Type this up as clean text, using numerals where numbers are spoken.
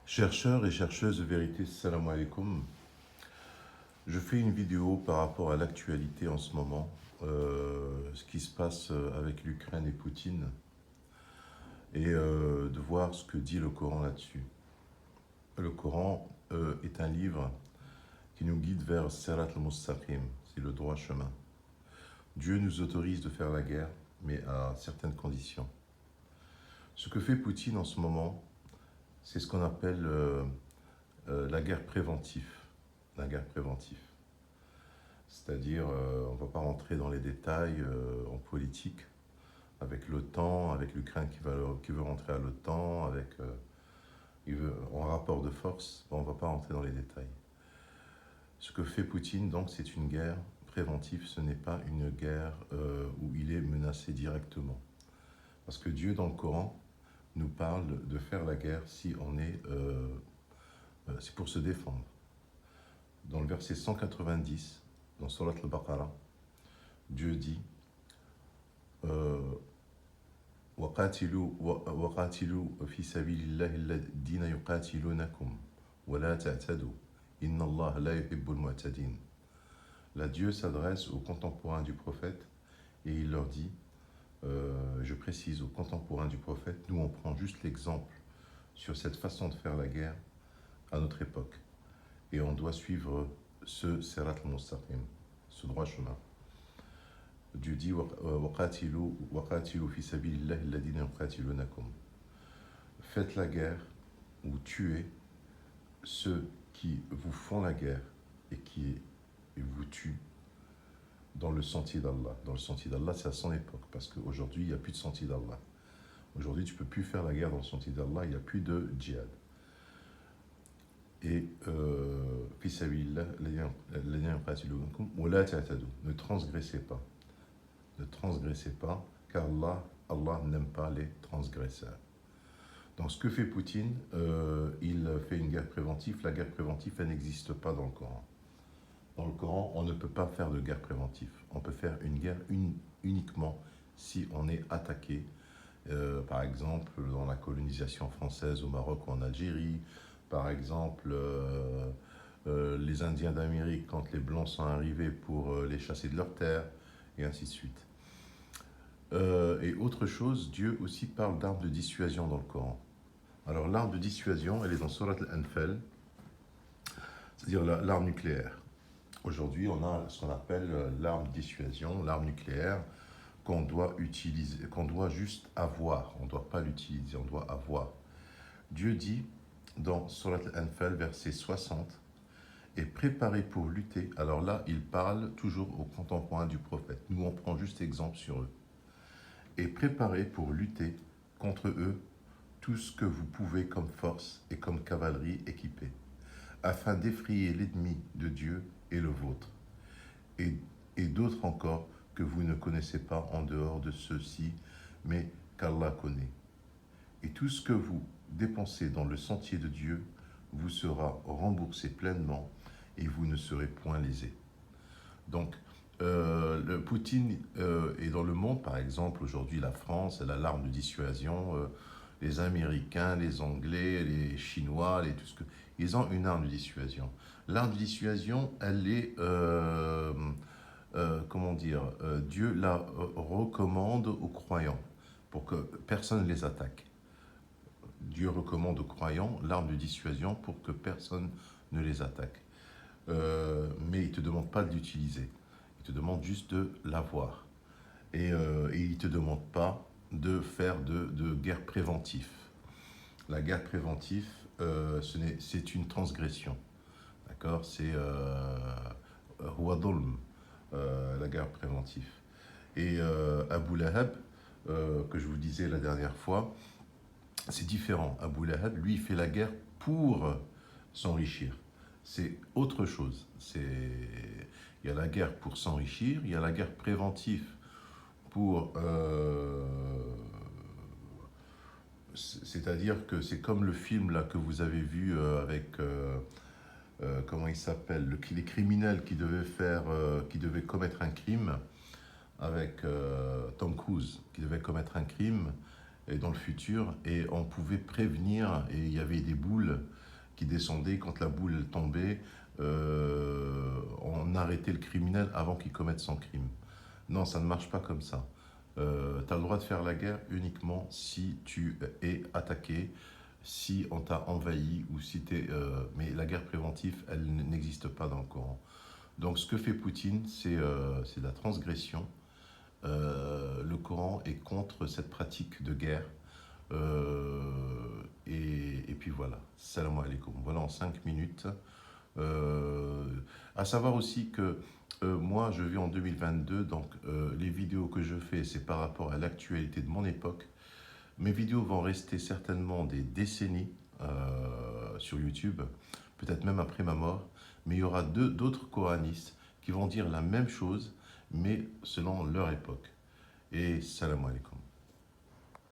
Chercheurs et chercheuses de vérité, salam alaikum. Je fais une vidéo par rapport à l'actualité en ce moment, ce qui se passe avec l'Ukraine et Poutine, et de voir ce que dit le Coran là-dessus. Le Coran est un livre qui nous guide vers Sirat al-Mustaqim, c'est le droit chemin. Dieu nous autorise de faire la guerre, mais à certaines conditions. Ce que fait Poutine en ce moment, c'est ce qu'on appelle la guerre préventive. La guerre préventive. C'est-à-dire, on ne va pas rentrer dans les détails en politique, avec l'OTAN, avec l'Ukraine qui veut rentrer à l'OTAN, en rapport de force, on ne va pas rentrer dans les détails. Ce que fait Poutine, donc, c'est une guerre préventive, ce n'est pas une guerre où il est menacé directement. Parce que Dieu, dans le Coran, nous parle de faire la guerre si on est... c'est pour se défendre. Dans le verset 190, dans Surat al-Baqarah, Dieu dit وقاتلوا في سبيل الله الذين يقاتلونكم ولا تعتدوا إن الله لا يحب المعتدين. Là, Dieu s'adresse aux contemporains du prophète et il leur dit, je précise aux contemporains du prophète, nous on prend juste l'exemple sur cette façon de faire la guerre à notre époque et on doit suivre ce Sirat al-Mustaqim, ce droit chemin. Dieu dit faites la guerre ou tuez ceux qui vous font la guerre et qui vous tuent dans le sentier d'Allah. Dans le sentier d'Allah, c'est à son époque, parce qu'aujourd'hui, il n'y a plus de sentier d'Allah. Aujourd'hui, tu ne peux plus faire la guerre dans le sentier d'Allah, il n'y a plus de djihad. Et ne transgressez pas. Ne transgressez pas, car Allah n'aime pas les transgresseurs. Donc ce que fait Poutine, il fait une guerre préventive. La guerre préventive, elle n'existe pas dans le Coran. Dans le Coran, on ne peut pas faire de guerre préventive. On peut faire une guerre uniquement si on est attaqué. Par exemple, dans la colonisation française au Maroc ou en Algérie. Par exemple, les Indiens d'Amérique, quand les Blancs sont arrivés pour les chasser de leurs terres, et ainsi de suite. Et autre chose, Dieu aussi parle d'armes de dissuasion dans le Coran. Alors l'arme de dissuasion, elle est dans Surat al-Anfal, c'est-à-dire l'arme nucléaire. Aujourd'hui, on a ce qu'on appelle l'arme de dissuasion, l'arme nucléaire qu'on doit utiliser, qu'on doit juste avoir. On ne doit pas l'utiliser, on doit avoir. Dieu dit dans Surat al-Anfal, verset 60, et préparez pour lutter. Alors là, il parle toujours aux contemporains du prophète. Nous, on prend juste exemple sur eux. Et préparez pour lutter contre eux tout ce que vous pouvez comme force et comme cavalerie équipée, afin d'effrayer l'ennemi de Dieu et le vôtre, et d'autres encore que vous ne connaissez pas en dehors de ceux-ci, mais qu'Allah connaît. Et tout ce que vous dépensez dans le sentier de Dieu vous sera remboursé pleinement et vous ne serez point lésés. Donc, le Poutine est dans le monde, par exemple, aujourd'hui la France, elle a l'arme de dissuasion, les Américains, les Anglais, les Chinois, ils ont une arme de dissuasion. L'arme de dissuasion, elle est, Dieu la recommande aux croyants pour que personne ne les attaque. Dieu recommande aux croyants l'arme de dissuasion pour que personne ne les attaque. Mais il ne te demande pas de l'utiliser. Il te demande juste de l'avoir. Et il ne te demande pas de faire de guerre préventive. La guerre préventive, c'est une transgression. D'accord? C'est Huwadulm, la guerre préventive. Et Abu Lahab, que je vous disais la dernière fois, c'est différent. Abu Lahab, lui, il fait la guerre pour s'enrichir. C'est autre chose. Il y a la guerre pour s'enrichir, il y a la guerre préventive pour... c'est-à-dire que c'est comme le film là, que vous avez vu avec... comment il s'appelle, les criminels qui devaient commettre un crime avec Tom Cruise, qui devait commettre un crime et dans le futur, et on pouvait prévenir, et il y avait des boules qui descendaient. Quand la boule tombait, on arrêtait le criminel avant qu'il commette son crime. Non, ça ne marche pas comme ça. Tu as le droit de faire la guerre uniquement si tu es attaqué, si on t'a envahi, ou si tu es... mais la guerre préventive, elle n'existe pas dans le Coran. Donc ce que fait Poutine, c'est de la transgression. Le Coran est contre cette pratique de guerre. Et puis voilà, salam alaikum. Voilà en 5 minutes. À savoir aussi que moi, je vis en 2022, donc les vidéos que je fais, c'est par rapport à l'actualité de mon époque. Mes vidéos vont rester certainement des décennies sur YouTube, peut-être même après ma mort, mais il y aura d'autres coranistes qui vont dire la même chose, mais selon leur époque. Et salam alaikum.